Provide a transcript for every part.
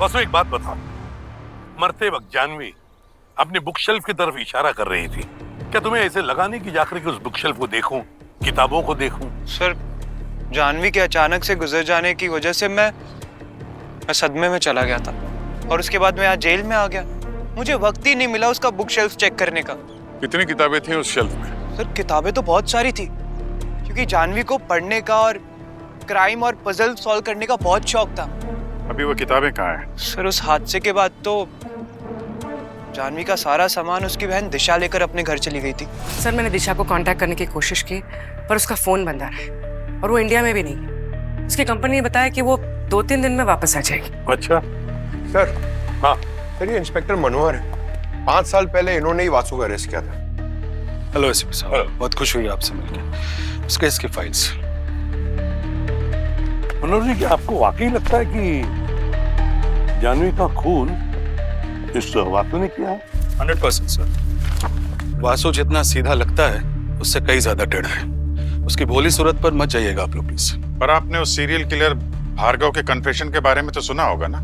बस एक बात बताओ, मरते वक्त जानवी अपनी बुक शेल्फ की तरफ इशारा कर रही थी, क्या तुम्हें ऐसे लगा नहीं कि जाकर के उस बुक शेल्फ को देखूं, किताबों को देखूं? सर, जानवी के अचानक से गुजर जाने की वजह से मैं सदमे में चला गया था और उसके बाद मैं यहाँ जेल में आ गया। मुझे वक्त ही नहीं मिला उसका बुक शेल्फ चेक करने का। कितनी किताबें थी उस शेल्फ में? सर, किताबें तो बहुत सारी थी क्योंकि जानवी को पढ़ने का और क्राइम और पजल सॉल्व करने का बहुत शौक था। अभी वो किताबें कहाँ हैं? सर, उस हादसे के बाद तो जानवी का सारा सामान उसकी बहन दिशा लेकर अपने घर चली गई थी। सर, मैंने दिशा को कांटेक्ट करने की कोशिश की पर उसका फोन बंद आ रहा है और वो इंडिया में भी नहीं है। उसकी कंपनी ने बताया कि वो 2-3 दिन में वापस आ जाएगी। अच्छा सर। हाँ सर, ये इंस्पेक्टर मनोहर है। 5 साल पहले इन्होंने ही वासु का अरेस्ट किया था। हेलो एसपी साहब, बहुत खुश हुई आपसे मिलकर। इस केस की फाइल्स। मनोज जी, क्या आपको वाकई लगता है कि जानवी का खून इस वासु ने किया है? 100% सर। वासु जितना सीधा लगता है उससे कई ज्यादा टेढ़ा है। उसकी भोली सूरत पर मत जाइएगा आप लोग प्लीज। पर आपने उस सीरियल किलर भार्गव के कन्फेशन के बारे में तो सुना होगा ना?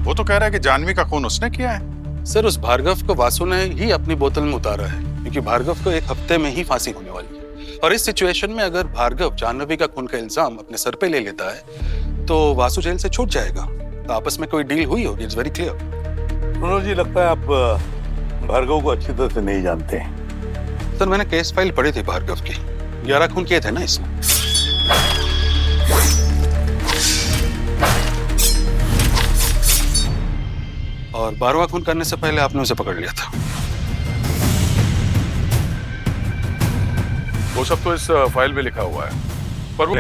वो तो कह रहा है कि जानवी का खून उसने किया है। सर, उस भार्गव को वासु ने ही अपनी बोतल में उतारा है क्योंकि भार्गव को 1 हफ्ते में ही फांसी होने वाली है। और इस सिचुएशन में अगर भार्गव जानवी का खून का इल्जाम अपने सर पे ले लेता है तो वासु जेल से छूट जाएगा। तो आपस में कोई डील हुई होगी, it's very clear. Manoj ji, लगता है आप भार्गव को अच्छी तरह से नहीं जानते हैं। सर, मैंने केस फाइल पढ़ी थी भार्गव की। 11 खून किए थे ना इसने। और 12वां खून करने से पहले आपने उसे पकड़ लिया था। वो सब तो इस फाइल में लिखा हुआ है, पर वो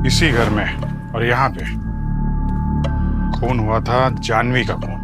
इसी घर में और यहाँ पे खून हुआ था, जानवी का खून।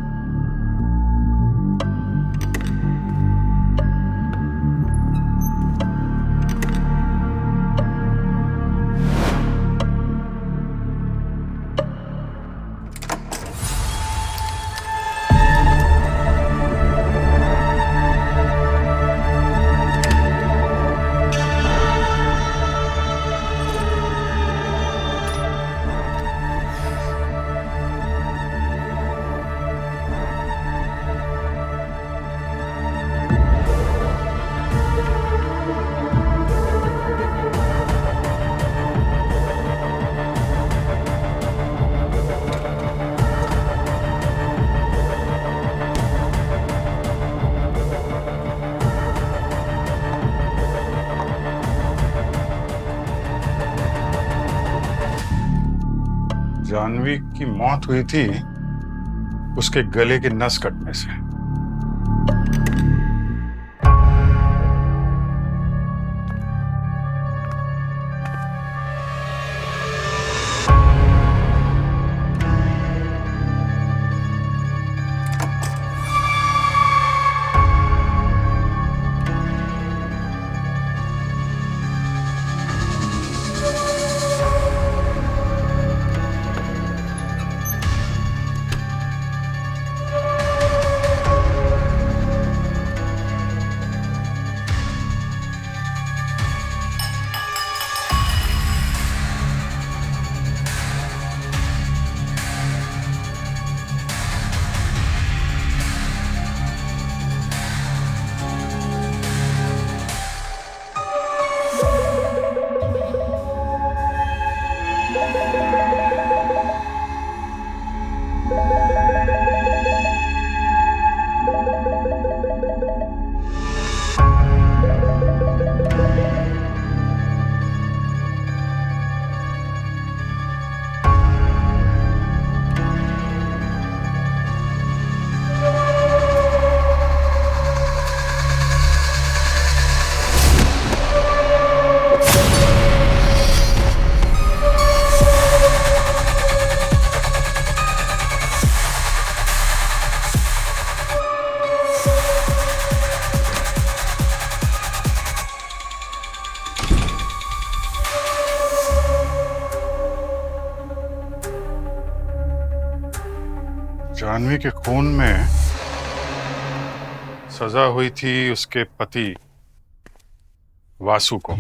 जानवी की मौत हुई थी उसके गले की नस कटने से। जानवी के खून में सजा हुई थी उसके पति वासु को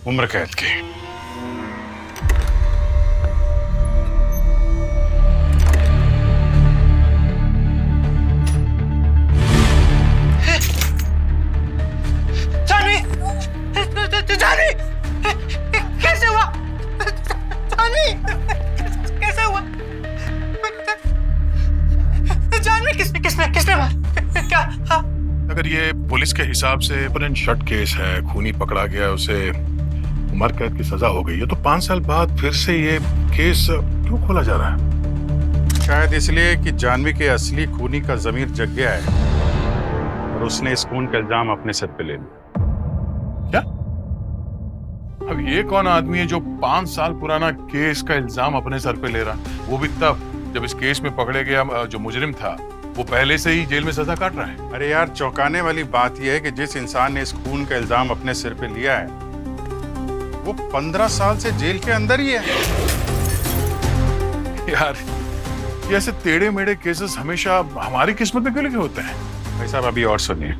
उम्र कैद की। पुलिस के हिसाब से शट केस है, खूनी पकड़ा गया, उसे उम्र कैद की सजा हो गई है, तो 5 साल बाद फिर से ये केस क्यों खोला जा रहा है? शायद इसलिए कि जानवी के असली खूनी का जमीर जग गया है और उसने इस खून का इल्जाम अपने सर पे ले लिया। क्या? अब ये कौन आदमी है जो 5 साल पुराना केस का इल्जाम अपने सर पे ले रहा है? वो भी तब जब इस केस में पकड़े गया जो मुजरिम था वो पहले से ही जेल में सजा काट रहा है। अरे यार, चौंकाने वाली बात यह है कि जिस इंसान ने इस खून का इल्जाम अपने सिर पे लिया है वो 15 साल से जेल के अंदर ही है। यार, ये ऐसे टेढ़े मेढ़े केसेस हमेशा हमारी किस्मत में क्यों लिखे होते हैं? भाई साहब, अभी और सुनिए।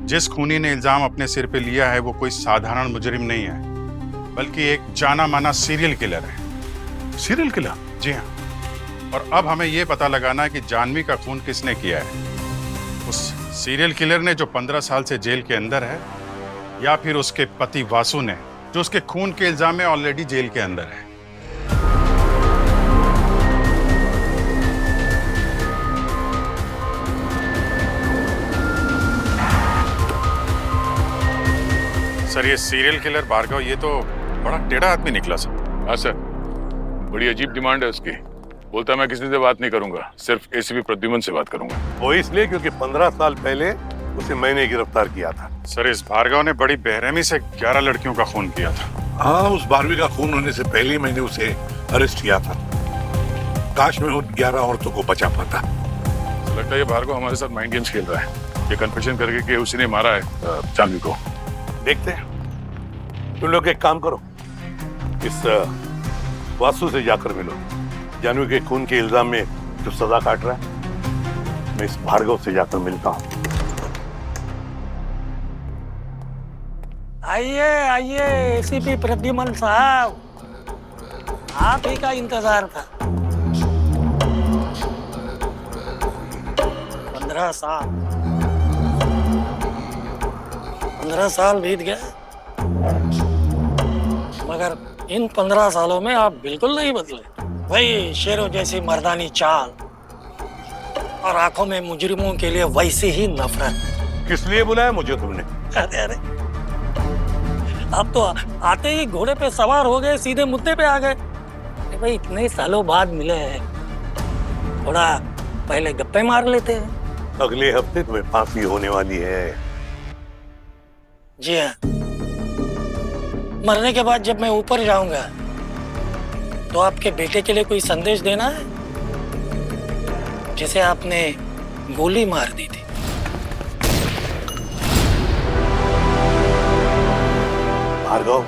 जिस खूनी ने इल्जाम अपने सिर पे लिया है वो कोई साधारण मुजरिम नहीं है, बल्कि एक जाना माना सीरियल किलर है। Serial killer? जी हाँ। और अब हमें यह पता लगाना है कि जानवी का खून किसने किया है। उस सीरियल किलर ने जो 15 साल से जेल के अंदर है, या फिर उसके पति वासु ने जो उसके खून के इल्जाम में ऑलरेडी जेल के अंदर है। सर, ये सीरियल किलर भार्गव, ये तो बड़ा टेढ़ा आदमी निकला सर। हाँ सर, बड़ी अजीब डिमांड है उसकी। बोलता मैं किसी से बात नहीं करूंगा, सिर्फ एसीपी प्रद्युमन से बात करूंगा। वो इसलिए क्योंकि 15 साल पहले उसे मैंने गिरफ्तार किया था। सर, इस भार्गव ने बड़ी बेरहमी से 11 लड़कियों का खून किया था। हाँ, उस 12वीं का खून होने से पहले मैंने उसे अरेस्ट किया था। काश मैं उन 11 औरतों को बचा पाता। तो लगता है ये भार्गव हमारे साथ माइंड गेम्स खेल रहा है। ये कन्फेशन करके कि उसी ने मारा है जानवी को। देखते हैं। तुम लोग एक काम करो, इस वासु से जाकर मिलो। जानवी के खून के इल्जाम में जो सजा काट रहा है, मैं इस भार्गव से जाकर मिलता हूँ। आइए आइए एसीपी प्रद्युमन साहब, आप ही का इंतजार था। 15 साल बीत गए, मगर इन 15 सालों में आप बिल्कुल नहीं बदले। वही शेरों जैसी मर्दानी चाल और आंखों में मुजरिमों के लिए वैसी ही नफरत। किस लिए बुलाया मुझे तुमने? अरे आप तो आते ही घोड़े पे सवार हो गए, सीधे मुद्दे पे आ गए। भाई इतने सालों बाद मिले हैं, थोड़ा पहले गप्पे मार लेते हैं। अगले हफ्ते तुम्हें फांसी होने वाली है। जी हाँ, मरने के बाद जब मैं ऊपर जाऊंगा तो आपके बेटे के लिए कोई संदेश देना है, जिसे आपने गोली मार दी थी। भार्गव,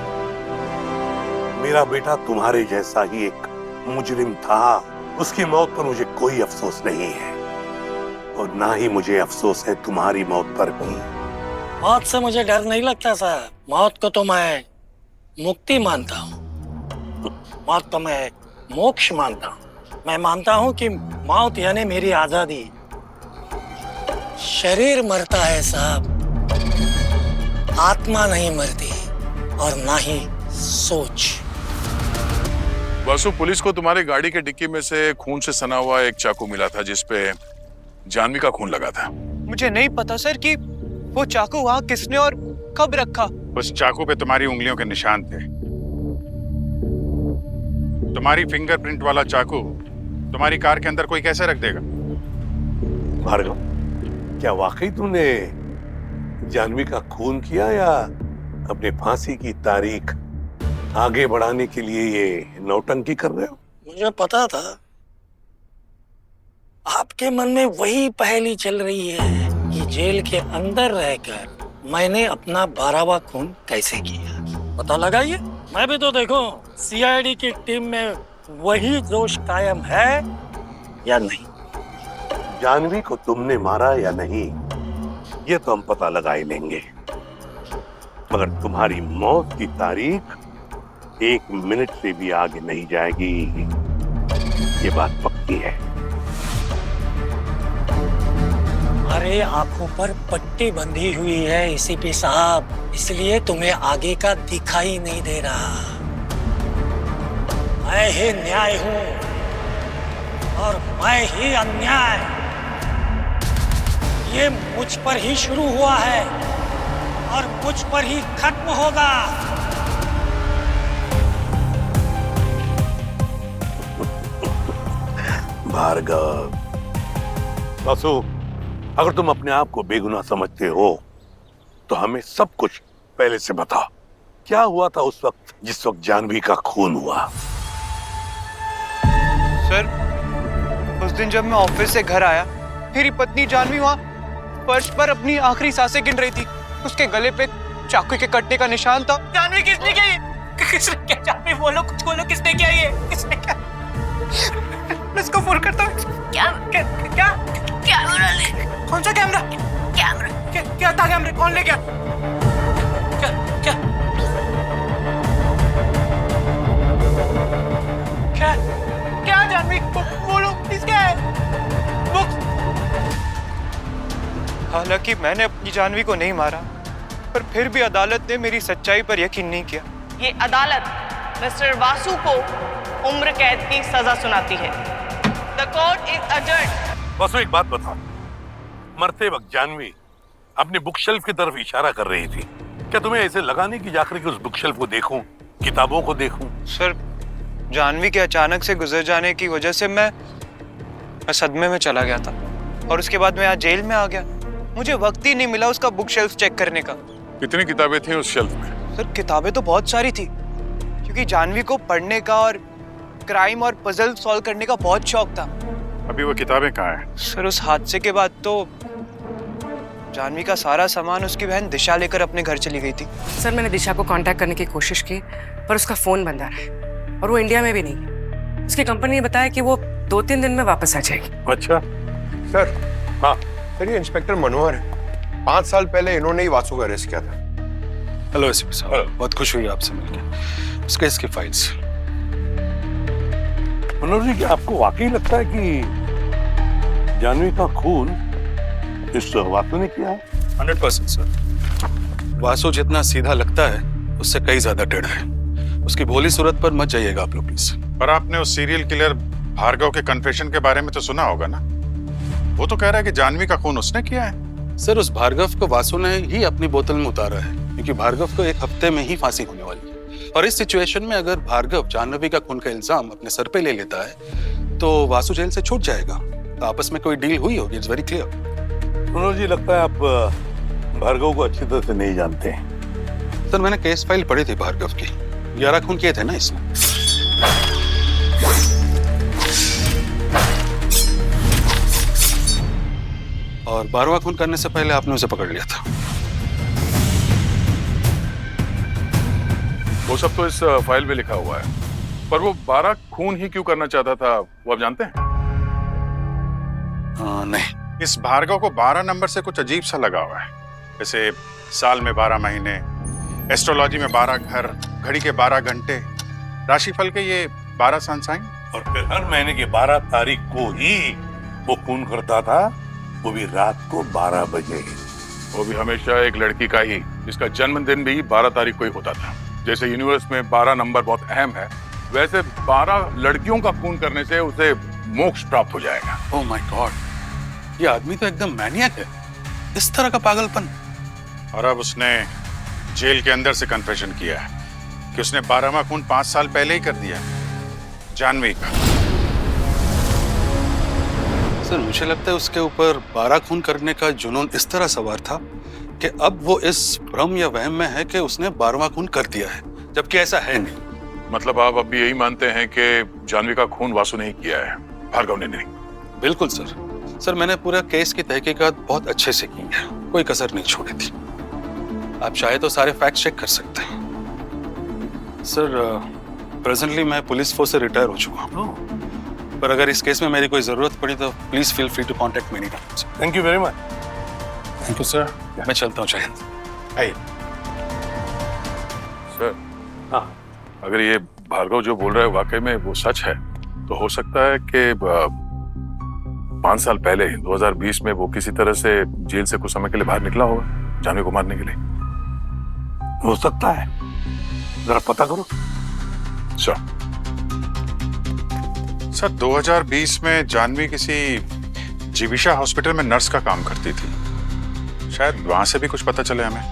मेरा बेटा तुम्हारे जैसा ही एक मुजरिम था। उसकी मौत पर मुझे कोई अफसोस नहीं है, और ना ही मुझे अफसोस है तुम्हारी मौत पर भी। मौत से मुझे डर नहीं लगता साहब। मौत को तो मैं मुक्ति मानता हूँ, मौत को मैं मोक्ष मानता हूँ। मैं मानता हूँ कि मौत यानी मेरी आजादी। शरीर मरता है साहब, आत्मा नहीं मरती, और ना ही सोच। वासु, पुलिस को तुम्हारी गाड़ी के डिक्की में से खून से सना हुआ एक चाकू मिला था जिसपे जानवी का खून लगा था। मुझे नहीं पता सर कि वो चाकू वहाँ किसने और कब रखा। उस चाकू पे तुम्हारी उंगलियों के निशान थे। तुम्हारी फिंगरप्रिंट वाला चाकू तुम्हारी कार के अंदर कोई कैसे रख देगा? भार्गव, क्या वाकई तुमने जानवी का खून किया, या अपने फांसी की तारीख आगे बढ़ाने के लिए ये नौटंकी कर रहे हो? मुझे पता था आपके मन में वही पहेली चल रही है कि जेल के अंदर रहकर मैंने अपना 12वां खून कैसे किया। पता लगाइए। मैं भी तो देखो सीआईडी की टीम में वही जोश कायम है या नहीं। जानवी को तुमने मारा या नहीं, ये तो हम पता लगा ही लेंगे, मगर तुम्हारी मौत की तारीख 1 मिनट से भी आगे नहीं जाएगी, ये बात पक्की है। अरे आंखों पर पट्टी बंधी हुई है एसीपी साहब, इसलिए तुम्हें आगे का दिखाई नहीं दे रहा। मैं ही न्याय हूं और मैं ही अन्याय। ये मुझ पर ही शुरू हुआ है और मुझ पर ही खत्म होगा। भार्गव, वासु, अगर तुम अपने आप को बेगुनाह समझते हो तो हमें सब कुछ पहले से बता। क्या हुआ था उस वक्त जिस वक्त जानवी का खून हुआ? सर, उस दिन जब मैं ऑफिस से घर आया, मेरी पत्नी जानवी वहां फर्श पर अपनी आखिरी सांसें गिन रही थी। उसके गले पे चाकू के कटने का निशान था। जानवी किसने किया ये? किसने किया? जानवी बोलो, कुछ बोलो, किसने किया ये? किसने किया? मैं इसको फोन करता हूँ। क्या क्या क्या कैमरा ले? कौन सा कैमरा? कैमरा क्या था? कैमरे कौन ले गया? क्या क्या क्या क्या जानवी बोलो, किसका है? हालांकि मैंने अपनी जानवी को नहीं मारा, पर फिर भी अदालत ने मेरी सच्चाई पर यकीन नहीं किया। ये अदालत मिस्टर वासु को उम्र कैद की सजा सुनाती है। The court is adjourned. Vasu, एक बात बता, मरते वक्त जानवी अपने बुकशेल्फ की तरफ इशारा कर रही थी। क्या तुम्हें ऐसे लगा नहीं कि जाकर के उस बुकशेल्फ को देखूं, किताबों को देखूं? सर, जानवी के अचानक से गुजर जाने की वजह से मैं सदमे में चला गया था, और उसके बाद मैं यहाँ जेल में आ गया। मुझे वक्त ही नहीं मिला उसका बुक शेल्फ चेक करने का। कितनी किताबें थी उस शेल्फ में? सर, किताबें तो बहुत सारी थी, क्योंकि जानवी को पढ़ने का और क्राइम और पजल सॉल्व करने का बहुत शौक था। अभी वो किताबें कहाँ हैं? सर, उस हादसे के बाद तो जानवी का सारा सामान उसकी बहन दिशा लेकर अपने घर चली गई थी। सर, मैंने दिशा को कांटेक्ट करने की कोशिश की, पर उसका फोन बंद आ रहा है और वो इंडिया में भी नहीं है। उसकी कंपनी ने बताया कि वो 2-3 दिन में वापस आ जाएगी। अच्छा सर। हाँ सर, ये इंस्पेक्टर मनोहर है। 5 साल पहले इन्होंने ही वासु का अरेस्ट किया था। हेलो एसपी साहब, बहुत खुश हुई आपसे मिलकर। इस केस की फाइल्स। मनोहर जी, क्या आपको वाकई लगता है कि जानवी का खून इस वासु ने किया है? 100% सर। वासु जितना सीधा लगता है उससे कई ज्यादा टेढ़ा है। उसकी भोली सूरत पर मत जाइएगा आप लोग प्लीज। पर आपने उस सीरियल किलर भार्गव के कन्फेशन के बारे में तो सुना होगा ना? वो तो कह रहा है कि जानवी का खून उसने किया है। सर, उस भार्गव को वासु ने ही अपनी बोतल में उतारा है, क्योंकि भार्गव को 1 हफ्ते में ही फांसी होने वाली है। और इस सिचुएशन में अगर भार्गव जानवी का खून का इल्जाम अपने सर पे ले लेता है तो वासु जेल से छूट जाएगा। तो आपस में कोई डील हुई होगी, इट्स वेरी क्लियर। मनोहर जी, लगता है आप भार्गव को अच्छी तरह से नहीं जानते हैं। सर, मैंने केस फाइल पढ़ी थी भार्गव की। 11 खून किए थे ना इसने। और 12वां खून करने से पहले आपने उसे पकड़ लिया था। वो सब तो इस फाइल में लिखा हुआ है, पर वो 12 खून ही क्यों करना चाहता था वो आप जानते हैं? नहीं। इस भार्गव को 12 नंबर से कुछ अजीब सा लगा हुआ है। जैसे साल में 12 महीने, एस्ट्रोलॉजी में 12 घर, घड़ी के 12 घंटे, राशिफल के ये 12 सनसाइन, और फिर हर महीने की 12 तारीख को ही वो खून करता था, वो भी रात को 12 बजे। वो भी हमेशा एक लड़की का ही, जिसका जन्मदिन भी 12 तारीख को ही होता था। जैसे यूनिवर्स में 12 नंबर बहुत अहम है, वैसे 12 लड़कियों का खून करने से उसे मोक्ष प्राप्त हो जाएगा। ओह माय गॉड, ये आदमी तो एकदम मैनियक है। इस तरह का पागलपन। और अब उसने जेल के अंदर से कन्फेशन किया है कि उसने 12वां खून 5 साल पहले ही कर दिया, जानवी का। सर, मुझे लगता है उसके ऊपर 12 खून करने का जुनून इस तरह सवार था कि अब वो इस भ्रम या वहम में है कि उसने 12वां खून कर दिया है, जबकि ऐसा है नहीं। मतलब आप अब भी यही मानते हैं कि जानवी का खून वासु ने ही किया है, भार्गव ने नहीं? बिल्कुल सर। सर, मैंने पूरा केस की तहकीकात बहुत अच्छे से की है, कोई कसर नहीं छोड़ी थी। आप चाहे तो सारे फैक्ट चेक कर सकते हैं। सर, प्रेजेंटली मैं पुलिस फोर्स से रिटायर हो चुका हूँ, पर अगर इस केस में मेरी कोई जरूरत पड़ी तो please feel free to contact me any time. Thank you very much. Thank you sir. मैं चलता हूँ। जय हिंद। सर, हाँ, अगर ये भार्गव जो बोल रहा है वाकई में वो सच है, तो हो सकता है कि 5 साल पहले 2020 में वो किसी तरह से जेल से कुछ समय के लिए बाहर निकला होगा जानवी को मारने के लिए। हो सकता है, जरा पता करो। सर, 2020 में जानवी किसी जीविशा हॉस्पिटल में नर्स का काम करती थी। शायद वहां से भी कुछ पता चले हमें।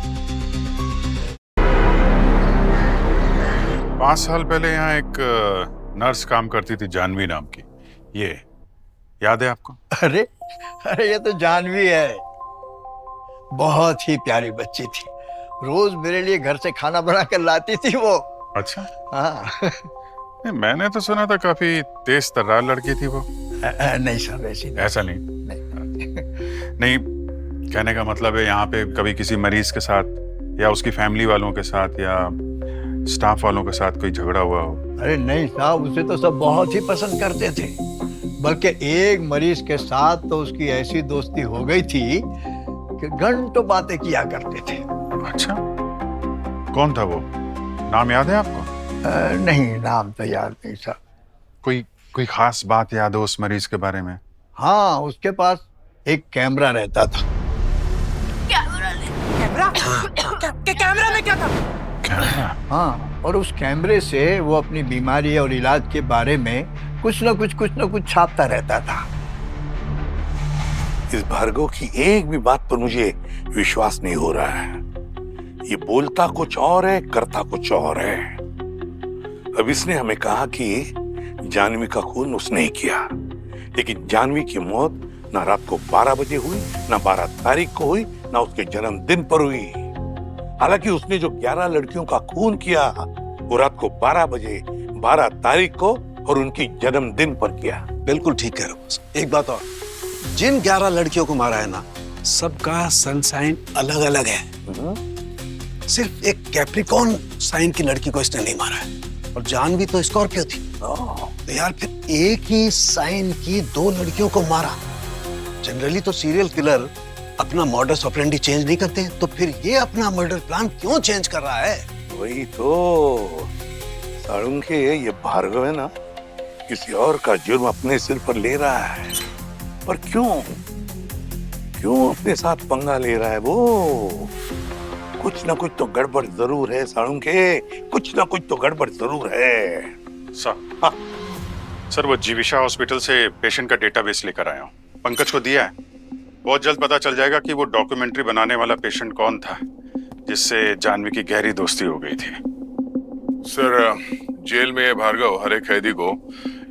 5 साल पहले यहाँ एक नर्स काम करती थी, जानवी नाम की, ये याद है आपको? अरे अरे ये तो जानवी है, बहुत ही प्यारी बच्ची थी। रोज मेरे लिए घर से खाना बना कर लाती थी वो। अच्छा। हाँ। नहीं, मैंने तो सुना था काफी तेज तर्रार लड़की थी वो। नहीं सर, ऐसी नहीं। ऐसा नहीं? नहीं, कहने का मतलब है यहाँ पे कभी किसी मरीज के साथ या उसकी फैमिली वालों के साथ या स्टाफ वालों के साथ कोई झगड़ा हुआ हो? अरे नहीं साहब, उसे तो सब बहुत ही पसंद करते थे। बल्कि एक मरीज के साथ तो उसकी ऐसी दोस्ती हो गई थी कि घंटों बातें किया करते थे। अच्छा, कौन था वो? नाम याद है आपको? नहीं, नाम तो याद नहीं साहब। कोई खास बात याद हो उस मरीज के बारे में? हाँ, उसके पास एक कैमरा रहता था। कैमरा में क्या था? कैमरा? हाँ, और उस कैमरे से वो अपनी बीमारी और इलाज के बारे में कुछ न कुछ छापता रहता था। इस भार्गव की एक भी बात पर मुझे विश्वास नहीं हो रहा है। ये बोलता कुछ और है, करता कुछ और है। अब इसने हमें कहा कि जानवी का खून उसने ही किया, लेकिन जानवी की मौत ना रात को 12 बजे हुई, ना 12 तारीख को हुई, ना उसके जन्मदिन पर हुई। हालांकि उसने जो 11 लड़कियों का खून किया वो रात को 12 बजे 12 तारीख को और उनकी जन्मदिन पर किया। बिल्कुल ठीक कह रहे हो। एक बात और, जिन 11 लड़कियों को मारा है ना, सबका सन साइन अलग अलग है। सिर्फ एक कैप्रिकॉर्न साइन की लड़की को इसने नहीं मारा है, और जानवी तो स्कॉर्पियो थी। तो यार फिर एक ही साइन की 2 लड़कियों को मारा। जनरली तो सीरियल किलर अपना मॉडस ऑपरेंडी चेंज नहीं करते, तो फिर ये अपना मर्डर प्लान क्यों चेंज कर रहा है? वही तो साळुंखे, ये भार्गव है ना, किसी और का जुर्म अपने सिर पर ले रहा है। पर क्यों अपने साथ पंगा ले रहा है वो? कुछ ना कुछ तो गड़बड़ जरूर है साळुंखे, कुछ ना कुछ तो गड़बड़ जरूर है। सर, वो जीविशा हॉस्पिटल से पेशेंट का डेटाबेस लेकर आया हूँ, पंकज को दिया है। बहुत जल्द पता चल जाएगा कि वो डॉक्यूमेंट्री बनाने वाला पेशेंट कौन था जिससे जानवी की गहरी दोस्ती हो गई थी। सर, जेल में भार्गव हर एक कैदी को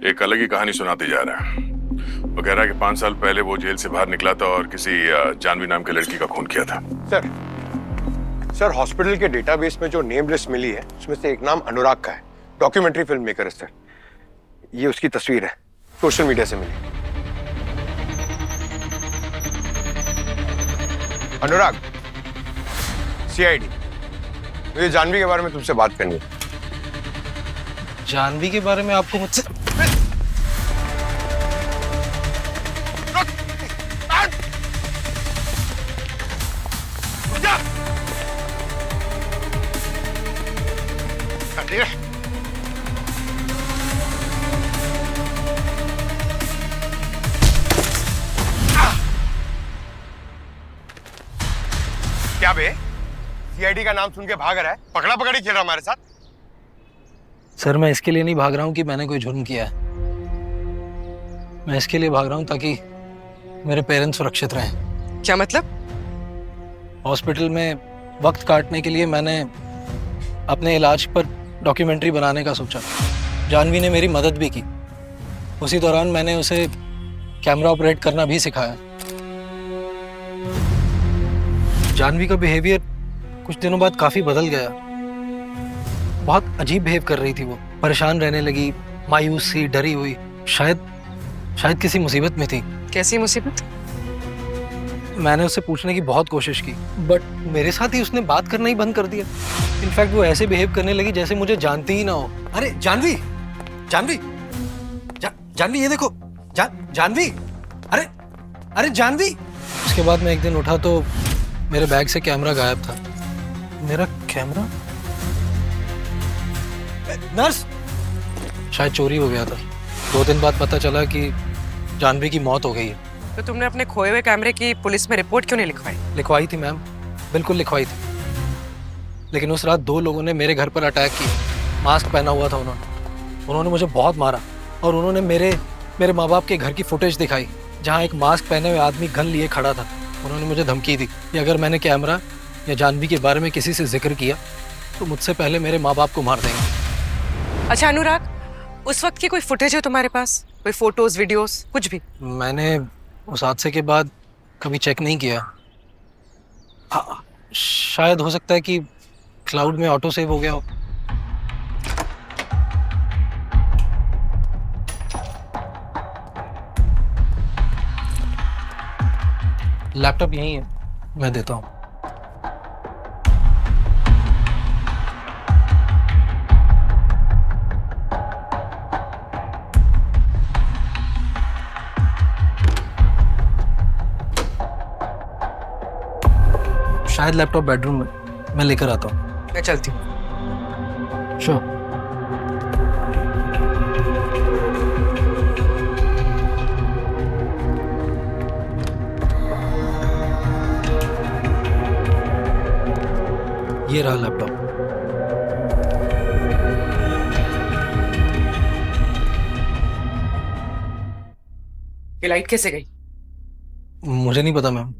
एक अलग ही कहानी सुनाते जा रहा है। वो कह रहा है कि 5 साल पहले वो जेल से बाहर निकला था और किसी जानवी नाम की लड़की का खून किया था। सर हॉस्पिटल के डेटाबेस में जो नेम लिस्ट मिली है उसमें से एक नाम अनुराग का है, डॉक्यूमेंट्री फिल्म मेकर है सर। ये उसकी तस्वीर है, सोशल मीडिया से मिली। अनुराग, सीआईडी, मुझे जानवी के बारे में तुमसे बात करनी है। जानवी के बारे में आपको मुझसे क्या बे, सीआईडी का नाम सुन के भाग रहा है? पकड़ा पकड़ी खेल रहा हमारे साथ? सर, मैं इसके लिए नहीं भाग रहा हूँ कि मैंने कोई जुर्म किया है। मैं इसके लिए भाग रहा हूँ ताकि मेरे पेरेंट्स सुरक्षित रहें। क्या मतलब? हॉस्पिटल में वक्त काटने के लिए मैंने अपने इलाज पर डॉक्यूमेंट्री बनाने का सोचा। जानवी ने मेरी मदद भी की। उसी दौरान मैंने उसे कैमरा ऑपरेट करना भी सिखाया। जानवी का बिहेवियर कुछ दिनों बाद काफी बदल गया। बहुत अजीब बिहेव कर रही थी वो, परेशान रहने लगी, मायूस सी, डरी हुई। शायद किसी मुसीबत में थी। कैसी मुसीबत? मैंने उससे पूछने की बहुत कोशिश की, बट मेरे साथ ही उसने बात करना ही बंद कर दिया। इनफैक्ट वो ऐसे बिहेव करने लगी जैसे मुझे जानती ही ना हो। अरे जानवी, जानवी ये देखो, जानवी, अरे जानवी। उसके बाद मैं एक दिन उठा तो मेरे बैग से कैमरा गायब था। मेरा कैमरा? नर्स, शायद चोरी हो गया था। 2 दिन बाद पता चला कि जानवी की मौत हो गई है। तो तुमने अपने खोए हुए कैमरे की पुलिस में रिपोर्ट क्यों नहीं लिखवाई? लिखवाई थी मैम, बिल्कुल लिखवाई थी। लेकिन उस रात 2 लोगों ने मेरे घर पर अटैक किया। मास्क पहना हुआ था उन्होंने मुझे बहुत मारा, और उन्होंने मेरे माँ बाप के घर की फुटेज दिखाई जहाँ एक मास्क पहने हुए आदमी गन लिए खड़ा था। उन्होंने मुझे धमकी दी कि अगर मैंने कैमरा या जानवी के बारे में किसी से जिक्र किया तो मुझसे पहले मेरे माँ बाप को मार देंगे। अच्छा अनुराग, उस वक्त की कोई फुटेज है तुम्हारे पास? कोई फोटोज, वीडियोस, कुछ भी? मैंने उस हादसे के बाद कभी चेक नहीं किया। हाँ, शायद हो सकता है कि क्लाउड में ऑटो सेव हो गया हो। लैपटॉप यहीं है, मैं देता हूँ। शायद लैपटॉप बेडरूम में, मैं लेकर आता हूँ। मैं चलती हूँ। श्योर। ये रहा लैपटॉप। ये लाइट कैसे गई? मुझे नहीं पता मैम।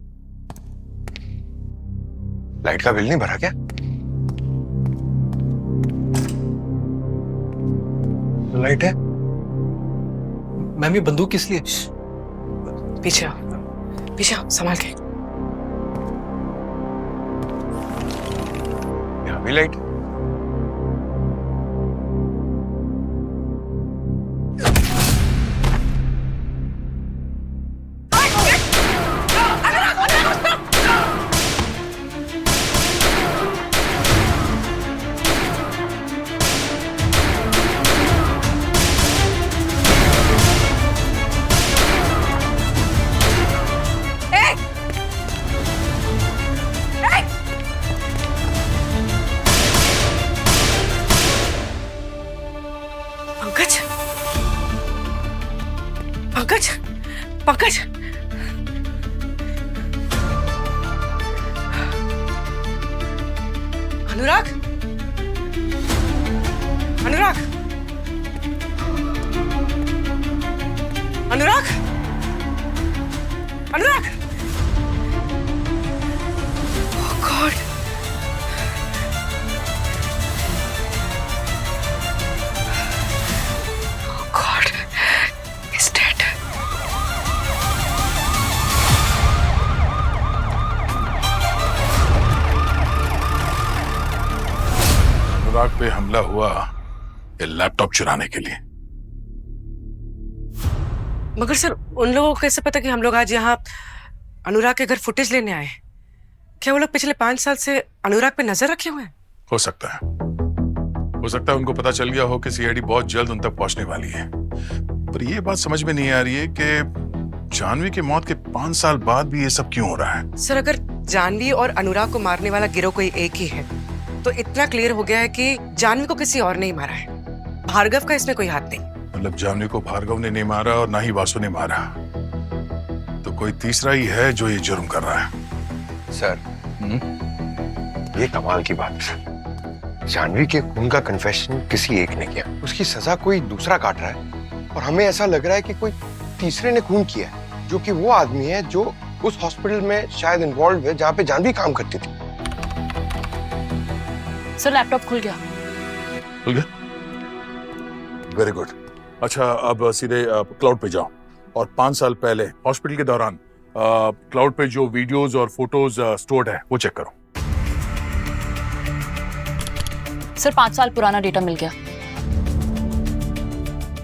लाइट का बिल नहीं भरा क्या? लाइट है। मैम ये बंदूक किस लिए? पीछे आओ, पीछे आओ, संभाल के। यहाँ भी लाइट। पंकज, पंकज, पंकज, अनुराग, अनुराग, अनुराग, अनुराग। Oh God. God, he's dead. अनुराग पे हमला हुआ ये लैपटॉप चुराने के लिए। मगर सर, उन लोगों को कैसे पता कि हम लोग आज यहाँ अनुराग के घर फुटेज लेने आए? क्या वो लोग पिछले 5 साल से अनुराग पे नजर रखे हुए हैं? हो सकता है उनको पता चल गया हो कि सीआईडी बहुत जल्द उन तक पहुंचने वाली है। पर ये बात समझ में नहीं आ रही है कि जानवी की मौत के 5 साल बाद भी ये सब क्यों हो रहा है। सर, अगर जानवी और अनुराग को मारने वाला गिरोह कोई एक ही है तो इतना क्लियर हो गया है कि जानवी को किसी और ने ही मारा है। भार्गव का इसमें कोई हाथ नहीं। मतलब जानवी को भार्गव ने नहीं मारा और ना ही वासु ने मारा, तो कोई तीसरा ही है जो ये जुर्म कर रहा है। सर, ये कमाल की बात है। जानवी के खून का कन्फेशन किसी एक ने किया, उसकी सजा कोई दूसरा काट रहा है और हमें ऐसा लग रहा है कि कोई तीसरे ने खून किया है, जो कि वो आदमी है जो उस हॉस्पिटल में शायद इन्वॉल्व है जहाँ पे जानवी काम करती थी। सर, लैपटॉप खुल गया। खुल गया? Very good. अच्छा, अब सीधे क्लाउड पे जाओ और 5 साल पहले हॉस्पिटल के दौरान क्लाउड पे जो वीडियोस और फोटोज स्टोर्ड है वो चेक करो। सर, 5 साल पुराना डेटा मिल गया,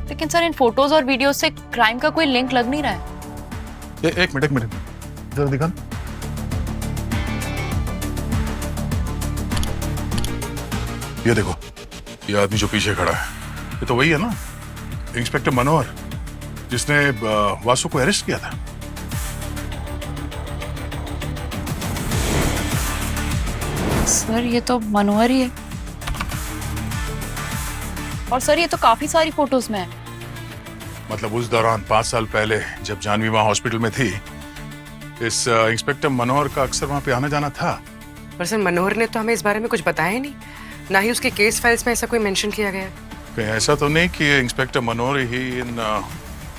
लेकिन सर इन फोटोज और वीडियोस से क्राइम का कोई लिंक लग नहीं रहा है। एक मिनट जरा दिखा। ये देखो, ये आदमी जो पीछे खड़ा है ये तो वही है ना, इंस्पेक्टर मनोहर, जिसने वासु को अरेस्ट किया था। सर, ये तो मनोहर ही है। और सर, ये तो काफी सारी फोटोज में है। मतलब उस दौरान 5 साल पहले जब जानवी वहां हॉस्पिटल में थी, इस इंस्पेक्टर मनोहर का अक्सर वहां पे आना जाना था। पर सर, मनोहर ने तो हमें इस बारे में कुछ बताया ही नहीं, ना ही उसके केस फाइल्स में ऐसा कोई मेंशन किया गया है। कहीं ऐसा तो नहीं कि इंस्पेक्टर मनोहर ही इन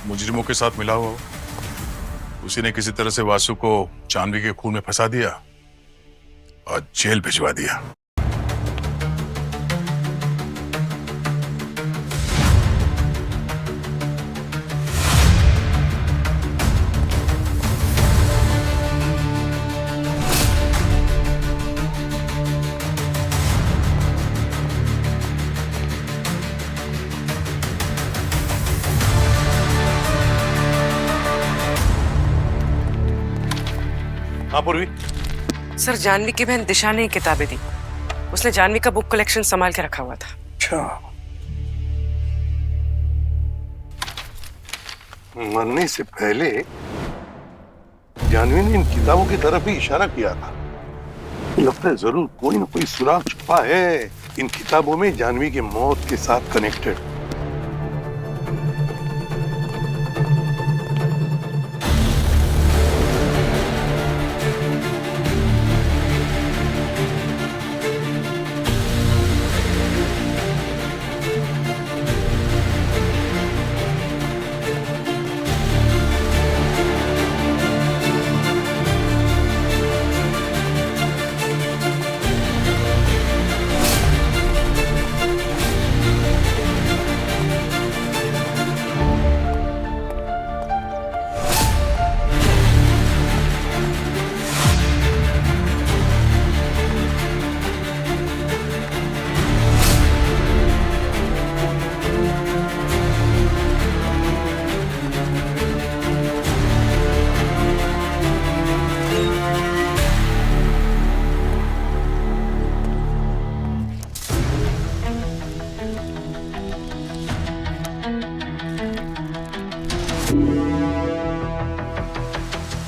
मुजरिमों के साथ मिला हुआ हो? उसी ने किसी तरह से वासु को जानवी के खून में फंसा दिया और जेल भिजवा दिया। हाँ पूर्वी। सर जानवी की बहन दिशा ने किताबें दी। उसने जानवी का बुक कलेक्शन संभाल के रखा हुआ था। अच्छा, मरने से पहले जानवी ने इन किताबों की तरफ ही इशारा किया था। लगता है जरूर कोई ना कोई सुराग छुपा है इन किताबों में जानवी की मौत के साथ कनेक्टेड।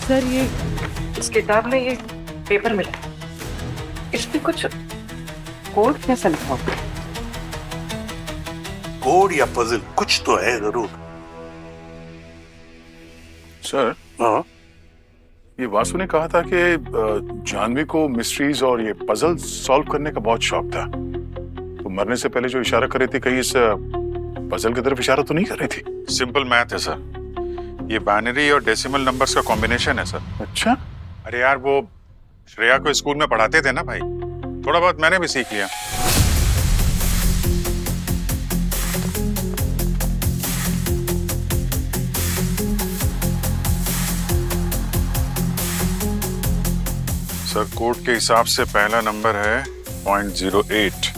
सर ये इस किताब में ये पेपर मिला, इसमें कुछ कोड कैसा लिखा हुआ? कोड या पजल कुछ तो है जरूर। सर, हाँ, ये वासु ने कहा था कि जानवी को मिस्ट्रीज और ये पजल सॉल्व करने का बहुत शौक था। तो मरने से पहले जो इशारा कर रही थी, कहीं इस पजल की तरफ इशारा तो नहीं कर रही थी? सिंपल मैथ है सर। ये बाइनरी और डेसिमल नंबर्स का कॉम्बिनेशन है सर। अच्छा। अरे यार, वो श्रेया को स्कूल में पढ़ाते थे ना भाई, थोड़ा बहुत मैंने भी सीख लिया। सर कोड के हिसाब से पहला नंबर है 0.08।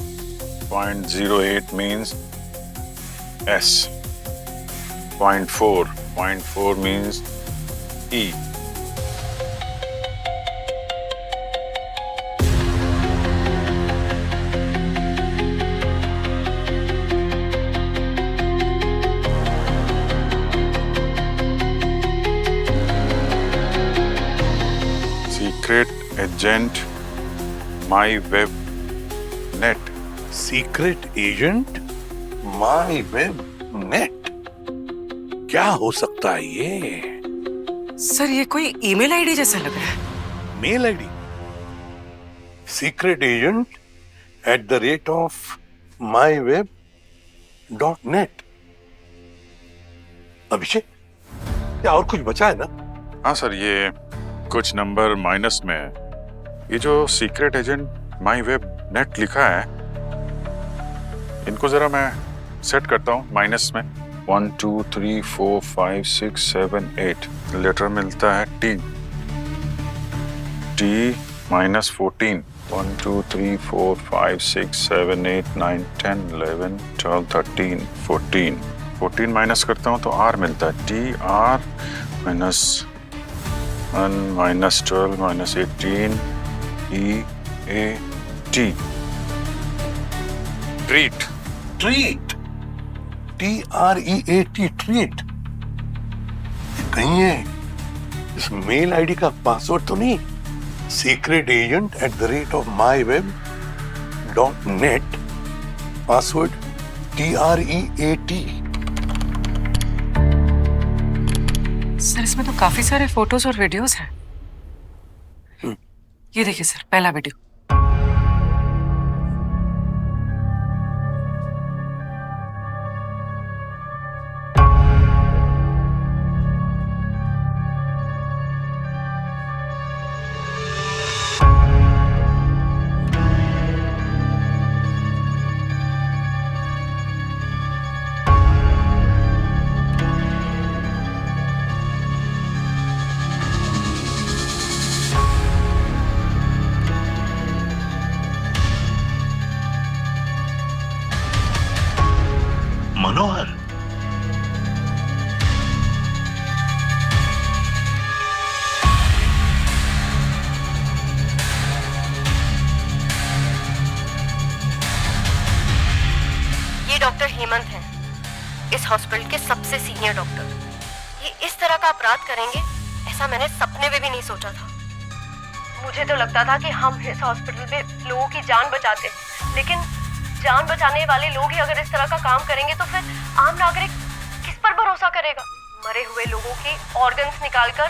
0.08 means S। 0.4 means E। Secret agent my web net। Secret agent my web net, क्या हो सकता है ये? सर ये कोई ईमेल आईडी जैसा लग रहा है। Mail ID? Secret agent @myweb.net। Abhishek, क्या और कुछ बचा है ना? हाँ सर, ये कुछ नंबर माइनस में है। ये जो सीक्रेट एजेंट माई वेब नेट लिखा है, इनको जरा मैं सेट करता हूँ माइनस में। 1 2 3 4 5 6 7 8 लेटर मिलता है T -14। 1 2 3 4 5 6 7 8 9 10 11 12 13 14। 14 माइनस करता हूँ तो R मिलता है TR -1 -12 -18 EAT। Treat. Treat, TREAT, treat. कहीं है इस मेल आईडी का पासवर्ड तो नहीं? Secret agent @myweb.net, password TREAT। Sir इसमें तो काफी सारे फोटोज और वीडियोस हैं। ये देखिए सर, पहला वीडियो। हॉस्पिटल के सबसे सीनियर डॉक्टर ये इस तरह का अपराध करेंगे ऐसा मैंने सपने में भी नहीं सोचा था। मुझे तो लगता था कि हम इस हॉस्पिटल में लोगों की जान बचाते, लेकिन जान बचाने वाले लोग ही अगर इस तरह का काम करेंगे तो फिर आम नागरिक किस पर भरोसा करेगा? मरे हुए लोगों की ऑर्गन्स निकालकर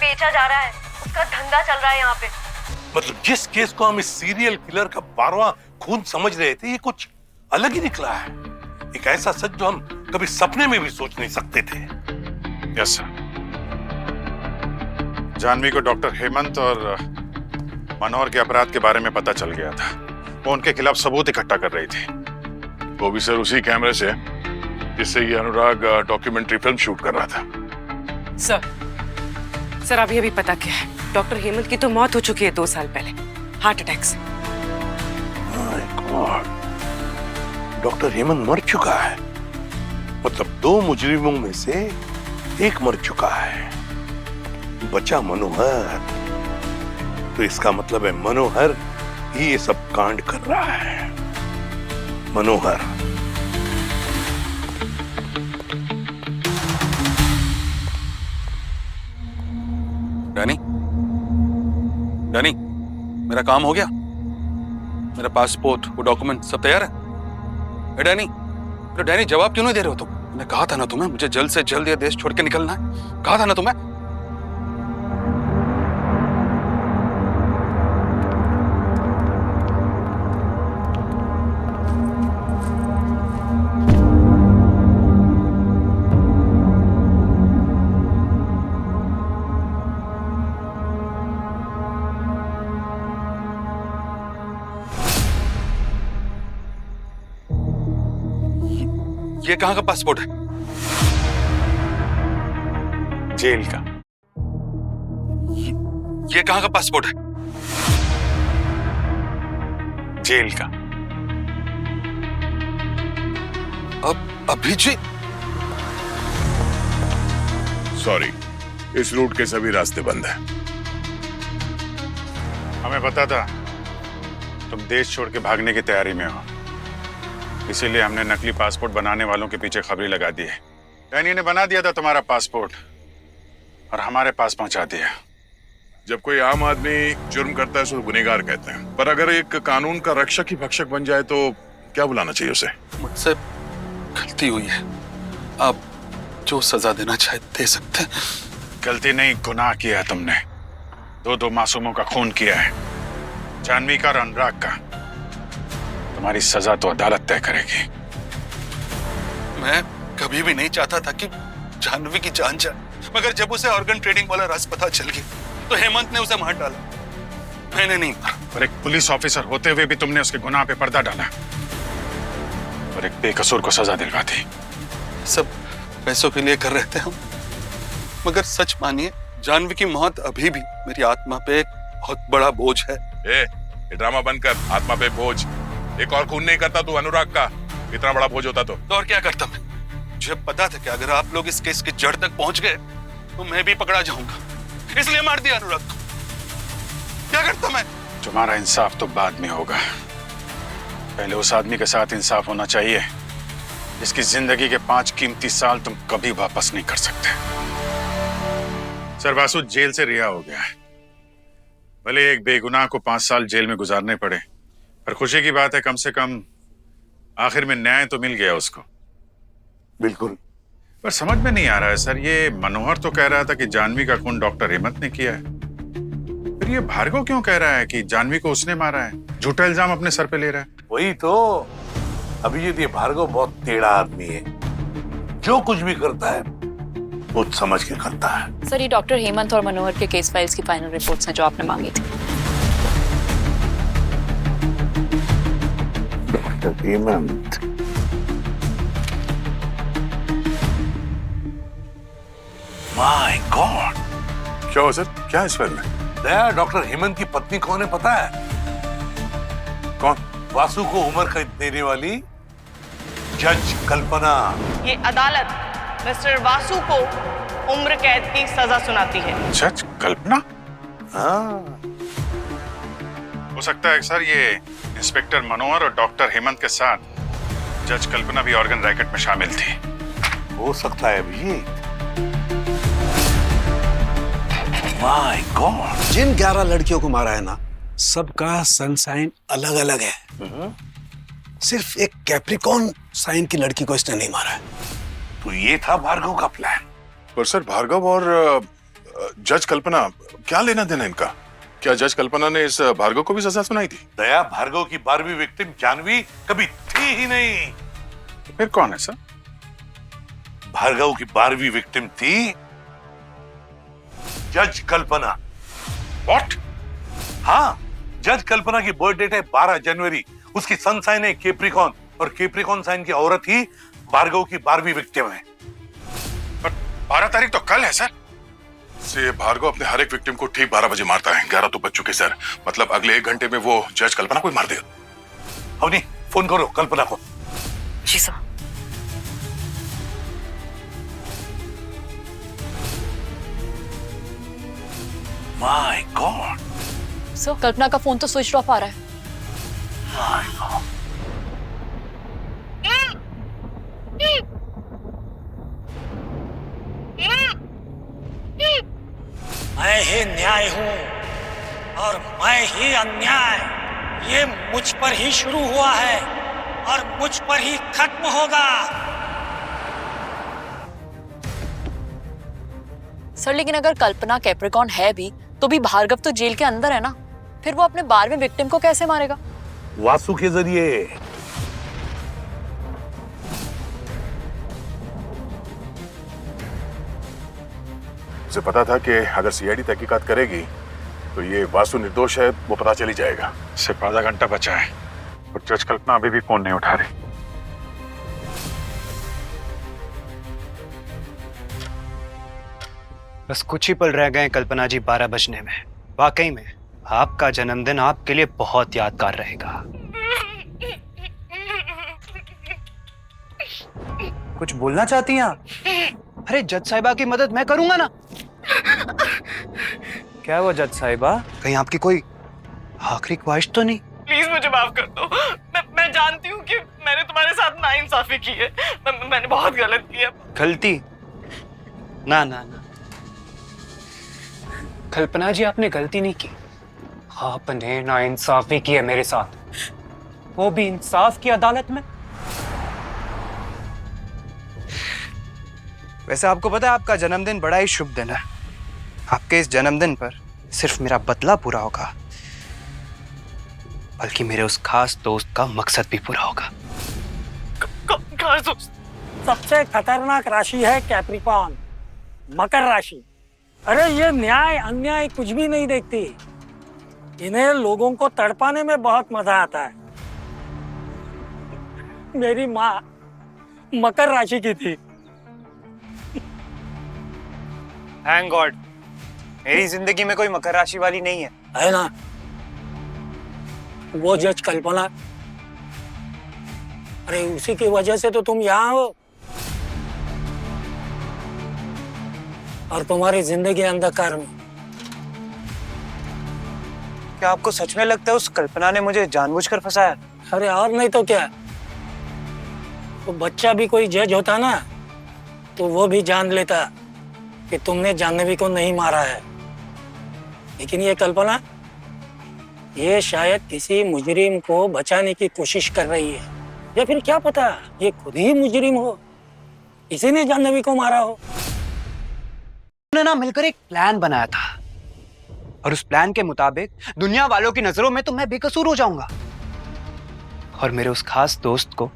बेचा जा रहा है, उसका धंधा चल रहा है यहाँ पे। मतलब जिस केस को हम इस सीरियल किलर का 12वां खून समझ रहे थे, ये कुछ अलग ही निकला है। एक ऐसा सच जो हम कभी सपने में भी सोच नहीं सकते थे। Yes sir. जानवी को डॉक्टर हेमंत और मनोहर के अपराध के बारे में पता चल गया था। वो उनके खिलाफ सबूत इकट्ठा कर रही थी। वो भी सर उसी कैमरे से जिससे ये अनुराग डॉक्यूमेंट्री फिल्म शूट कर रहा था। सर अभी अभी पता क्या है, डॉक्टर हेमंत की तो मौत हो चुकी है 2 साल पहले, हार्ट अटैक से। माय गॉड, डॉक्टर हेमंत मर चुका है। मतलब 2 मुजरिमों में से एक मर चुका है, बचा मनोहर। तो इसका मतलब है मनोहर ही ये सब कांड कर रहा है। मनोहर। डैनी, डैनी, मेरा काम हो गया? मेरा पासपोर्ट, वो डॉक्यूमेंट सब तैयार है? डैनी, तो डैनी जवाब क्यों नहीं दे रहे हो तुम? मैंने कहा था ना तुम्हें, मुझे जल्द से जल्द ये देश छोड़ के निकलना है। कहा था ना तुम्हें। ये कहां का पासपोर्ट है? जेल का। ये कहां का पासपोर्ट है? जेल का। अब अभिजीत, सॉरी, इस रूट के सभी रास्ते बंद हैं। हमें पता था तुम देश छोड़ के भागने की तैयारी में हो, इसीलिए हमने नकली पासपोर्ट बनाने वालों के पीछे खबरी लगा दी है। डैनी ने बना दिया था तुम्हारा पासपोर्ट और हमारे पास पहुंचा दिया। जब कोई आम आदमी जुर्म करता है तो गुनहगार कहते हैं, पर अगर एक कानून का रक्षक ही भक्षक बन जाए तो क्या बुलाना चाहिए उसे? मुझसे गलती हुई है, आप जो सजा देना चाहे दे सकते हैं। गलती नहीं, गुनाह किया है तुमने। 2 मासूमों का खून किया है, जानवी का और अनुराग का। तुम्हारी सजा तो अदालत तय करेगी। मैं कभी भी नहीं चाहता था कि जानवी की जान जाए, मगर जब उसे ऑर्गन ट्रेडिंग वाला राज पता चल गया तो हेमंत ने उसे मार डाला। मैंने नहीं मारा। और एक पुलिस ऑफिसर होते हुए भी तुमने उसके गुनाह पे पर्दा डाला और एक बेकसूर को सजा दिलवा दी। सब पैसों के लिए कर रहे थे हम, मगर सच मानिए जानवी की मौत अभी भी मेरी आत्मा पे एक बहुत बड़ा बोझ है। ये ड्रामा बंद कर। आत्मा पे बोझ? एक और खून नहीं करता तू अनुराग का, इतना बड़ा बोझ होता तो और क्या करता मैं? मुझे पता था कि अगर आप लोग इस केस की जड़ तक पहुंच गए तो मैं भी पकड़ा जाऊंगा, इसलिए मार दिया अनुराग को। क्या करता मैं? तुम्हारा इंसाफ तो बाद में होगा, पहले उस आदमी के साथ इंसाफ होना चाहिए जिसकी जिंदगी के 5 कीमती साल तुम कभी वापस नहीं कर सकते। सर, वासु जेल से रिहा हो गया है। भले एक बेगुनाह को 5 साल जेल में गुजारने पड़े, पर खुशी की बात है कम से कम आखिर में न्याय तो मिल गया उसको। बिल्कुल। पर समझ में नहीं आ रहा है सर, ये मनोहर तो कह रहा था कि जानवी का खून डॉक्टर हेमंत ने किया है, फिर ये भार्गव क्यों कह रहा है कि जानवी को उसने मारा है? झूठा इल्जाम अपने सर पे ले रहा है। वही तो अभिजीत, ये भार्गव बहुत टेढ़ा आदमी है, जो कुछ भी करता है बहुत समझ के करता है। सर, ये डॉक्टर हेमंत और मनोहर के केस फाइल्स की फाइनल रिपोर्ट्स हैं जो आपने मांगी थी। Doctor Hemant, my God. क्या हो सर? क्या है इस फाइल में? दया, डॉक्टर हेमंत की पत्नी कौन है पता है? कौन? वासु को उम्र कैद देने वाली जज कल्पना। ये अदालत मिस्टर वासु को उम्र कैद की सजा सुनाती है। जज कल्पना? हाँ। हो सकता है सर ये इंस्पेक्टर मनोहर और डॉक्टर हेमंत के साथ जज कल्पना भी ऑर्गन रैकेट में शामिल थी। हो सकता है अभिजीत। माय गॉड, जिन 11 लड़कियों को मारा है ना, सबका सनसाइन अलग अलग है। सिर्फ एक कैप्रिकॉर्न साइन की लड़की को इसने नहीं मारा है। तो ये था भार्गव का प्लान। पर सर, भार्गव और जज कल्पना, क्या लेना देना इनका? क्या जज कल्पना ने इस भार्गव को भी सजा सुनाई थी? दया, भार्गव की 12वीं विक्टिम जानवी कभी थी ही नहीं। तो फिर कौन है सर? भार्गव की 12वीं विक्टिम थी जज कल्पना। व्हाट? हाँ, जज कल्पना की बर्थ डेट है 12 जनवरी। उसकी सन साइन है कैप्रिकॉर्न, और कैप्रिकॉर्न साइन की औरत ही भार्गव की 12वीं विक्टिम है। पर 12 तारीख तो कल है सर। से भार्गव अपने हर एक विक्टिम को ठीक 12 बजे मारता है। 11 तो बज चुके सर, मतलब अगले 1 घंटे में वो जज कल्पना को ही मार देगा। अवनी, फोन करो कल्पना को। जी सर। माय गॉड, सर कल्पना का फोन तो स्विच ऑफ आ रहा है। मैं ही न्याय हूं और मैं ही अन्याय। ये मुझ पर ही शुरू हुआ है और मुझ पर ही खत्म होगा। सर लेकिन अगर कल्पना कैप्रिकॉर्न है भी तो भी भार्गव तो जेल के अंदर है ना, फिर वो अपने 12वें विक्टिम को कैसे मारेगा? वासु के जरिए। उसे पता था कि अगर सीआईडी तहकीकात करेगी तो ये वासु निर्दोष है, वो पता चली जाएगा। सिर्फ आधा घंटा बचा है और जज कल्पना अभी भी फोन नहीं उठा रही। बस कुछ ही पल रह गए कल्पना जी 12 बजने में। वाकई में आपका जन्मदिन आपके लिए बहुत यादगार रहेगा। कुछ बोलना चाहती हैं आप? अरे जज साहिबा की मदद मैं करूंगा ना। क्या वो जज साहिबा, कहीं आपकी कोई आखिरी ख्वाहिश तो नहीं? प्लीज मुझे माफ कर दो। मैं जानती हूँ कि मैंने तुम्हारे साथ नाइंसाफी की है। मैंने बहुत गलत किया। गलती? ना ना ना कल्पना जी, आपने गलती नहीं की। आपने नाइंसाफी की है मेरे साथ, वो भी इंसाफ की अदालत में। वैसे आपको पता है आपका जन्मदिन बड़ा ही शुभ दिन है। आपके इस जन्मदिन पर सिर्फ मेरा बदला पूरा होगा, बल्कि मेरे उस खास दोस्त का मकसद भी पूरा होगा। खास दोस्त? सबसे खतरनाक राशि है कैप्रिकॉर्न, मकर राशि। अरे ये न्याय अन्याय कुछ भी नहीं देखती। इन्हें लोगों को तड़पाने में बहुत मजा आता है। मेरी माँ मकर राशि की थी। थैंक गॉड मेरी जिंदगी में कोई मकर राशि वाली नहीं है ना? वो जज कल्पना, अरे उसी की वजह से तो तुम यहाँ हो और तुम्हारी जिंदगी अंधकार में। क्या आपको सच में लगता है उस कल्पना ने मुझे जानबूझकर फंसाया? अरे और नहीं तो क्या। तो बच्चा भी कोई जज होता ना तो वो भी जान लेता कि तुमने जाह्नवी को नहीं मारा है। लेकिन ये कल्पना, ये शायद किसी मुजरिम को बचाने की कोशिश कर रही है, या फिर क्या पता ये खुद ही मुजरिम हो, इसी ने जाह्नवी को मारा हो। उन्होंने ना मिलकर एक प्लान बनाया था और उस प्लान के मुताबिक दुनिया वालों की नजरों में तो मैं बेकसूर हो जाऊंगा और मेरे उस खास दोस्त को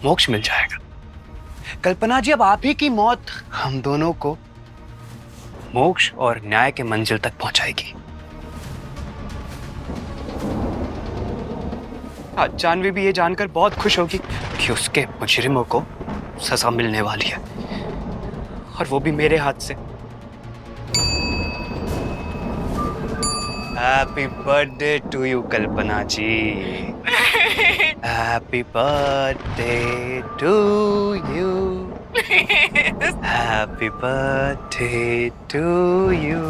मोक्ष मिल जाएगा। कल्पना जी, अब आप ही की मौत हम दोनों को मोक्ष और न्याय के मंजिल तक पहुंचाएगी। आज जाह्नवी भी ये जानकर बहुत खुश होगी कि उसके मुजरिमों को सजा मिलने वाली है, और वो भी मेरे हाथ से। Happy birthday to you Kalpana ji. Happy birthday to you. Happy birthday to you.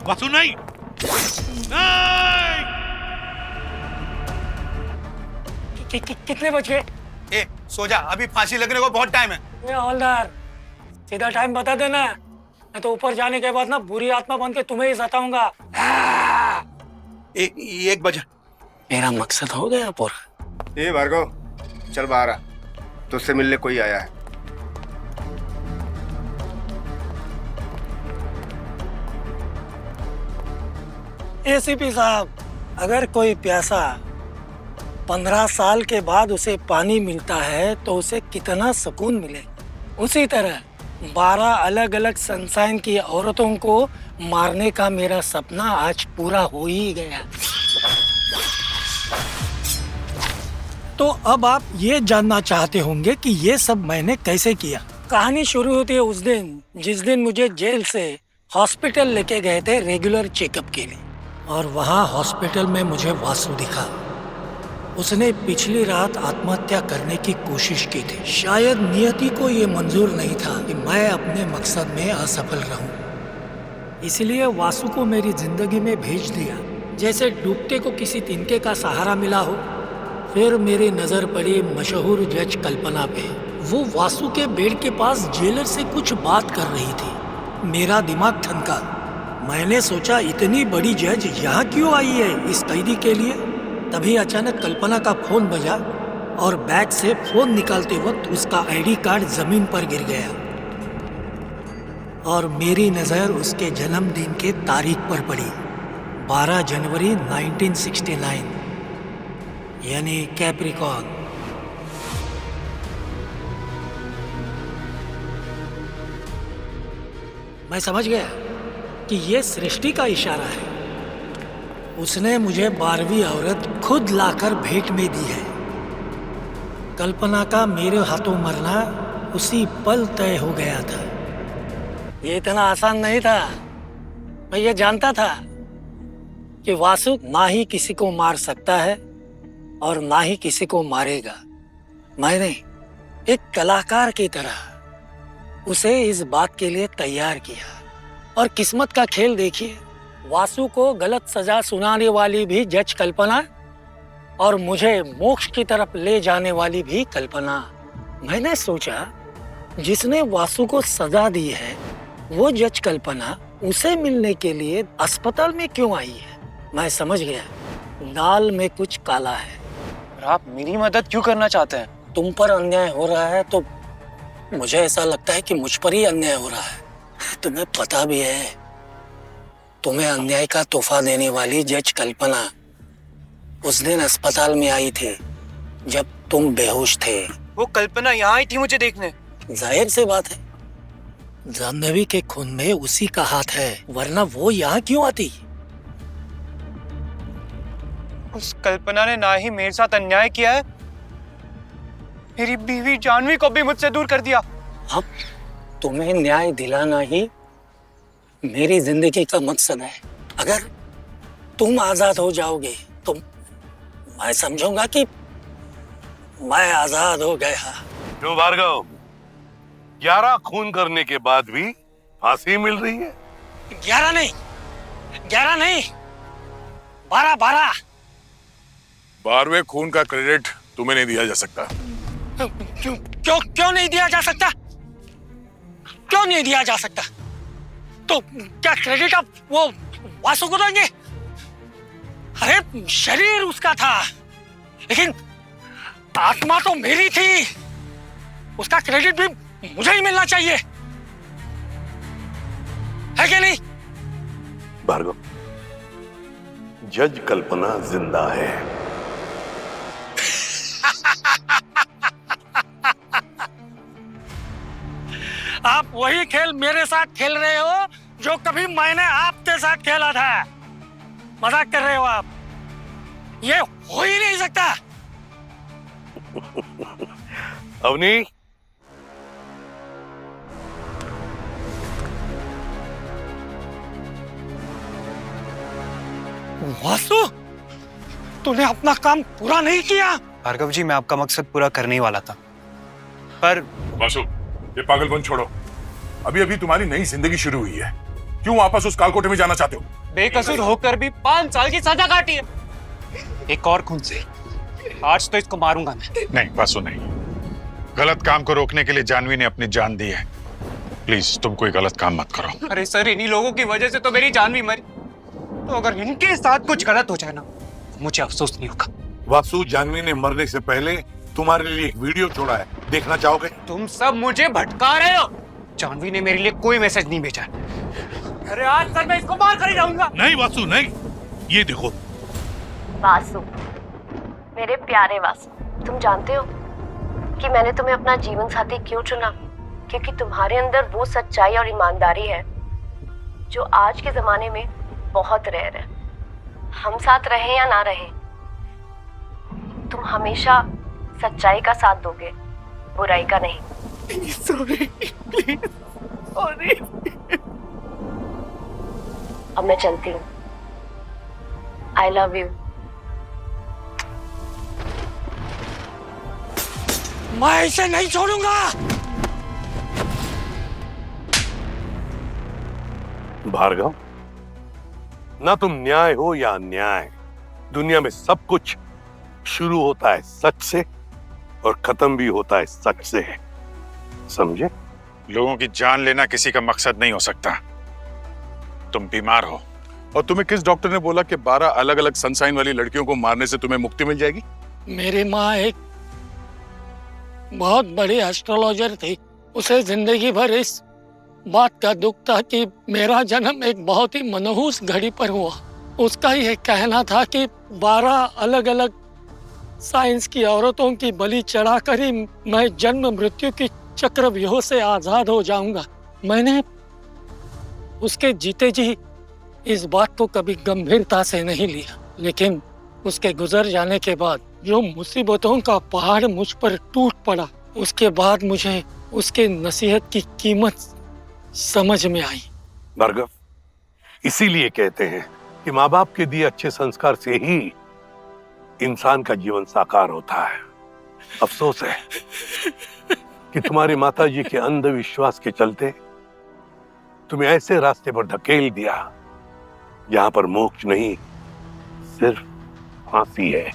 Vasu नहीं, कितने बज गए? ए, सो जा, अभी फांसी लगने को बहुत टाइम है। हवलदार, सीधा टाइम बता देना, मैं तो ऊपर जाने के बाद ना बुरी आत्मा बन के तुम्हें ही सताऊंगा। 1 बजे। मेरा मकसद हो गया पूरा। ए भार्गव, चल बाहर आ, तुझसे मिलने कोई आया है। एसीपी साहब, अगर कोई प्यासा 15 साल के बाद उसे पानी मिलता है तो उसे कितना सुकून मिले, उसी तरह 12 अलग अलग सनसाइन की औरतों को मारने का मेरा सपना आज पूरा हो ही गया। तो अब आप ये जानना चाहते होंगे कि ये सब मैंने कैसे किया। कहानी शुरू होती है उस दिन जिस दिन मुझे जेल से हॉस्पिटल लेके गए थे रेगुलर चेकअप के लिए, और वहाँ हॉस्पिटल में मुझे वासु दिखा। उसने पिछली रात आत्महत्या करने की कोशिश की थी। शायद नियति को ये मंजूर नहीं था कि मैं अपने मकसद में असफल रहूं, इसलिए वासु को मेरी जिंदगी में भेज दिया। जैसे डूबते को किसी तिनके का सहारा मिला हो। फिर मेरी नजर पड़ी मशहूर जज कल्पना पे। वो वासु के बेड के पास जेलर से कुछ बात कर रही थी। मेरा दिमाग ठनका। मैंने सोचा इतनी बड़ी जज यहाँ क्यों आई है इस कैदी के लिए। तभी अचानक कल्पना का फोन बजा और बैग से फोन निकालते वक्त उसका आईडी कार्ड जमीन पर गिर गया और मेरी नजर उसके जन्मदिन के तारीख पर पड़ी, 12 जनवरी 1969, यानी कैप्रिकॉर्न। मैं समझ गया कि ये सृष्टि का इशारा है। उसने मुझे 12वीं औरत खुद लाकर भेंट में दी है। कल्पना का मेरे हाथों मरना उसी पल तय हो गया था। ये इतना आसान नहीं था। मैं ये जानता था कि वासु ना ही किसी को मार सकता है और ना ही किसी को मारेगा। मैंने एक कलाकार की तरह उसे इस बात के लिए तैयार किया। और किस्मत का खेल देखिए, वासु को गलत सजा सुनाने वाली भी जज कल्पना और मुझे मोक्ष की तरफ ले जाने वाली भी कल्पना। मैंने सोचा जिसने वासु को सजा दी है वो जज कल्पना उसे मिलने के लिए अस्पताल में क्यों आई है। मैं समझ गया, दाल में कुछ काला है। और आप मेरी मदद क्यों करना चाहते हैं? तुम पर अन्याय हो रहा है तो मुझे ऐसा लगता है कि मुझ पर ही अन्याय हो रहा है। तुम्हें पता भी है, तुम्हें अन्याय का तोहफा देने वाली जज कल्पना उस दिन अस्पताल में आई थी जब तुम बेहोश थे। वो कल्पना यहाँ आई थी मुझे देखने। जाहिर सी बात है, जाह्नवी के खून में उसी का हाथ है, वरना वो यहाँ क्यों आती। उस कल्पना ने ना ही मेरे साथ अन्याय किया है, मेरी बीवी जाह्नवी को भी मुझसे दूर कर दिया। अब तुम्हें न्याय दिलाना ही मेरी जिंदगी का मकसद है। अगर तुम आजाद हो जाओगे तो मैं समझूंगा कि मैं आजाद हो गया। क्यों भार्गव, 11 खून करने के बाद भी फांसी मिल रही है? 11 नहीं, 12। 12वें खून का क्रेडिट तुम्हें नहीं दिया जा सकता। क्यों नहीं दिया जा सकता? क्यों नहीं दिया जा सकता? तो क्या क्रेडिट आप वो वासु को देंगे? अरे शरीर उसका था, लेकिन आत्मा तो मेरी थी। उसका क्रेडिट भी मुझे ही मिलना चाहिए, है कि नहीं? भार्गव, जज कल्पना जिंदा है। आप वही खेल मेरे साथ खेल रहे हो जो कभी मैंने आपके साथ खेला था। मजाक कर रहे हो आप? ये हो ही नहीं सकता। अवनी, वासु, तूने अपना काम पूरा नहीं किया। भार्गव जी, मैं आपका मकसद पूरा करने ही वाला था, पर वासु, ये पागलपन छोड़ो। अभी अभी तुम्हारी नई जिंदगी शुरू हुई है। क्यों वापस उस कालकोठे में जाना चाहते हो? बेकसूर होकर भी 5 साल की सजा काटी है। एक और खून से आज तो इसको मारूंगा मैं। नहीं वासु नहीं, गलत काम को रोकने के लिए जानवी ने अपनी जान दी है। प्लीज तुम कोई गलत काम मत करो। अरे सर, इन्हीं लोगों की वजह से तो मेरी जान भी मरी। तो अगर इनके साथ कुछ गलत हो जाए ना, मुझे अफसोस नहीं होगा। वासु, जानवी ने मरने से पहले तुम्हारे लिए एक वीडियो छोड़ा है, देखना चाहोगे? तुम सब मुझे भटका रहे हो। जानवी ने मेरे लिए कोई मैसेज नहीं भेजा। अरे आज सर मैं इसको मार कर ही जाऊंगा। नहीं वासु नहीं, ये देखो। वासु, मेरे प्यारे वासु, तुम जानते हो कि मैंने तुम्हें अपना जीवन साथी क्यों चुना? क्योंकि तुम्हारे अंदर वो सच्चाई और ईमानदारी है जो आज के जमाने में बहुत रेयर है। हम साथ रहे या ना रहे, तुम हमेशा सच्चाई का साथ दोगे, बुराई का नहीं। Sorry, please sorry. अब मैं चलती हूँ। I love you. मैं इसे नहीं छोड़ूंगा। भार्गव, ना तुम न्याय हो या अन्याय, दुनिया में सब कुछ शुरू होता है सच से और खत्म भी होता है सच से, समझे? लोगों की जान लेना किसी का मकसद नहीं हो सकता। तुम बीमार हो। और तुम्हें किस डॉक्टर ने बोला कि 12 अलग अलग सनसाइन वाली लड़कियों को मारने से तुम्हें मुक्ति मिल जाएगी? मेरी माँ एक बहुत बड़ी एस्ट्रोलॉजर थी। उसे जिंदगी भर इस बात का दुख था कि मेरा जन्म एक बहुत ही मनहूस घड़ी पर हुआ। उसका ये कहना था कि 12 अलग अलग साइंस की औरतों की बलि चढ़ाकर ही मैं जन्म मृत्यु की चक्रव्यूह से आजाद हो जाऊंगा। मैंने उसके जीते जी इस बात को कभी गंभीरता से नहीं लिया, लेकिन उसके गुजर जाने के बाद जो मुसीबतों का पहाड़ मुझ पर टूट पड़ा, उसके बाद मुझे उसके नसीहत की कीमत समझ में आई। भार्गव, इसीलिए कहते हैं कि माँ बाप के दिए अच्छे संस्कार से ही इंसान का जीवन साकार होता है। अफसोस है कि तुम्हारी माताजी के अंधविश्वास के चलते तुम्हें ऐसे रास्ते पर धकेल दिया जहां पर मोक्ष नहीं, सिर्फ फांसी है।